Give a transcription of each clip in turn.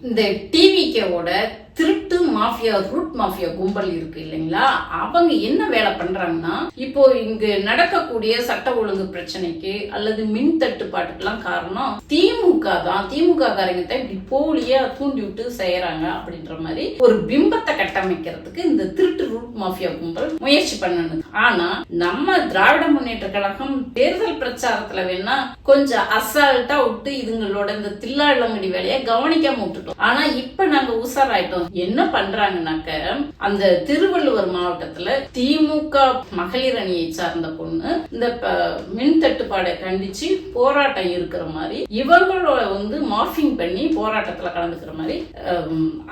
இந்த டிவிக்கோட திருட்டு mafia root mafia கும்பல் இருக்கு இல்லைங்களா, அவங்க என்ன வேலை பண்றாங்கன்னா, இப்போ இங்க நடக்கக்கூடிய சட்ட ஒழுங்கு பிரச்சனைக்கு அல்லது மின் தட்டுப்பாட்டுக்கெல்லாம் காரணம் திமுக தான். திமுக காரங்க தான் இப்படி போலியா தூண்டி விட்டு செய்யறாங்க அப்படின்ற மாதிரி ஒரு பிம்பத்தை கட்டமைக்கிறதுக்கு இந்த திருட்டு ரூட் மாஃபியா கும்பல் முயற்சி பண்ணணும். ஆனா நம்ம திராவிட முன்னேற்ற கழகம் தேர்தல் பிரச்சாரத்துல வேணா கொஞ்சம் அசால்ட்டா விட்டு இதுங்களோட இந்த தில்லாளங்கடி வேலையை கவனிக்காம விட்டுட்டோம். ஆனா இப்ப நாங்க உஷாராயிட்டோம். என்ன பண்றாங்கன்னாக்க, அந்த திருவள்ளுவர் மாவட்டத்துல திமுக மகளிர் அணியை சார்ந்த பொண்ணு இந்த மின் தட்டுப்பாடை கண்டிச்சு போராட்டம் இருக்கிற மாதிரி இவங்களோட மார்பிங் பண்ணி போராட்டத்துல கலந்துக்கிற மாதிரி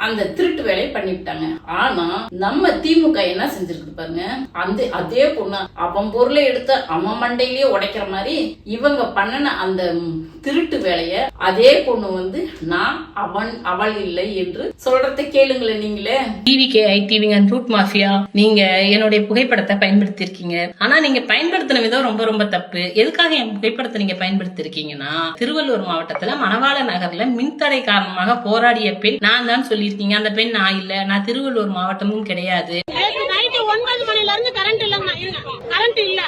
அந்த திருட்டு வேலையை பண்ணிவிட்டாங்க. ஆனா நம்ம திமுக என்ன செஞ்சிருக்கு பாருங்க, அதே பொண்ணு அவன் பொருளை எடுத்து அவன் மண்டையிலேயே உடைக்கிற மாதிரி இவங்க பண்ணன அந்த திருட்டு வேலைய அதே பொண்ணு நான் அவள் இல்லை என்று சொல்றதை கேளுங்களேன். நீங்களே TVK IT wing and root mafia, நீங்க என்னுடைய புகைப்படத்தை பயன்படுத்தி இருக்கீங்க. ஆனா நீங்க பயன்படுத்தின விதம் ரொம்ப ரொம்ப தப்பு. எதுக்காக என் புகைப்படத்தை நீங்க பயன்படுத்தி இருக்கீங்கன்னா, திருவள்ளூர் மாவட்டத்துல மணவாள நகர்ல மின்தடை காரணமாக போராடிய பெண் நான் தான் சொல்லியிருக்கீங்க. அந்த பெண் நான் இல்ல, நான் திருவள்ளூர் மாவட்டமும் கிடையாது. 9 மணில இருந்து கரண்ட் இல்ல,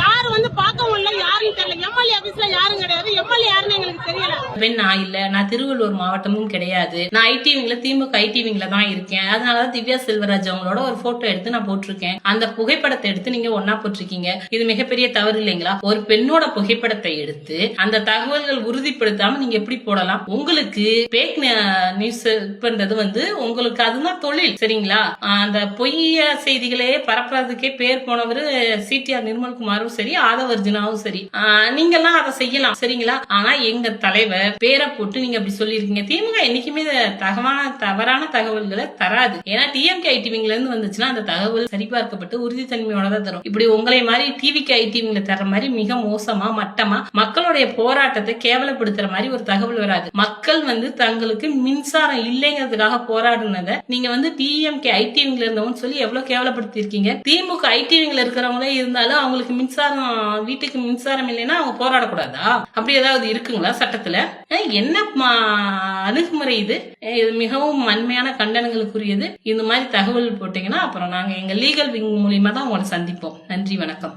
யாரு பார்க்கவும் இல்ல, யாரும் தெரியல. எம்எல்ஏ ஆபீஸ்ல யாரும் கிடையாது. எம்எல்ஏ யாருன்னு எங்களுக்கு தெரியல. பெண் நான் இல்ல, நான் திருவள்ளூர் மாவட்டமும் கிடையாது. நான் ஐடிவிங்ல திமுக ஐடிவிங்ல தான் இருக்கேன். அதனாலதான் திவ்யா செல்வராஜ் அவங்களோட ஒரு போட்டோ எடுத்து நான் போட்டிருக்கேன். அந்த புகைப்படத்தை எடுத்து நீங்க ஒன்னா போட்டிருக்கீங்க. இது மிகப்பெரிய தவறு இல்லைங்களா? ஒரு பெண்ணோட புகைப்படத்தை எடுத்து அந்த தகவல்கள் உறுதிப்படுத்தாம நீங்க எப்படி போடலாம்? உங்களுக்கு பேக் நியூஸ் பண்றது உங்களுக்கு அதுதான் தொழில், சரிங்களா? அந்த பொய்ய செய்திகளே பரப்புறதுக்கே பேர் போனவர் சிடிஆர் நிர்மல்குமாரும் சரி, ஆதவர்ஜுனாவும் சரி, நீங்க எல்லாம் அதை செய்யலாம், சரிங்களா? ஆனா எங்க தலைவர் பேரை போட்டு நீங்க அப்படி சொல்லிருக்கீங்க. திமுக என்னைக்குமே தவறான தகவல்களை தராது. ஏன்னா டிஎம்கே ஐடிவிங்ல இருந்து வந்துச்சுன்னா அந்த தகவல் சரிபார்க்கப்பட்டு உறுதித்தன்மையோட தான் தரும். இப்படி உங்களை மாதிரி டிவிக்கு ஐடிவிங்ல தர மாதிரி மிக மோசமா மட்டமா மக்களுடைய போராட்டத்தை கேவலப்படுத்துற மாதிரி ஒரு தகவல் வராது. மக்கள் தங்களுக்கு மின்சாரம் இல்லைங்கிறதுக்காக போராடுனதை நீங்க டிஎம்கே ஐடிவிங்ல இருந்தவங்க சொல்லி எவ்வளவு கேவலப்படுத்தி இருக்கீங்க. திமுக ஐடிவிங்ல இருக்கிறவங்களே இருந்தாலும் அவங்களுக்கு மின்சாரம், வீட்டுக்கு மின்சாரம் இல்லைன்னா அவங்க போராடக்கூடாதா? அப்படி ஏதாவது இருக்குங்களா சட்டத்துல? என்ன அணுகுமுறை இது? இது மிகவும் வன்மையான கண்டனங்களுக்குரியது. இந்த மாதிரி தகவல் போட்டீங்கன்னா அப்புறம் நாங்க எங்க லீகல் விங் மூலியமா தான் உங்களை சந்திப்போம். நன்றி, வணக்கம்.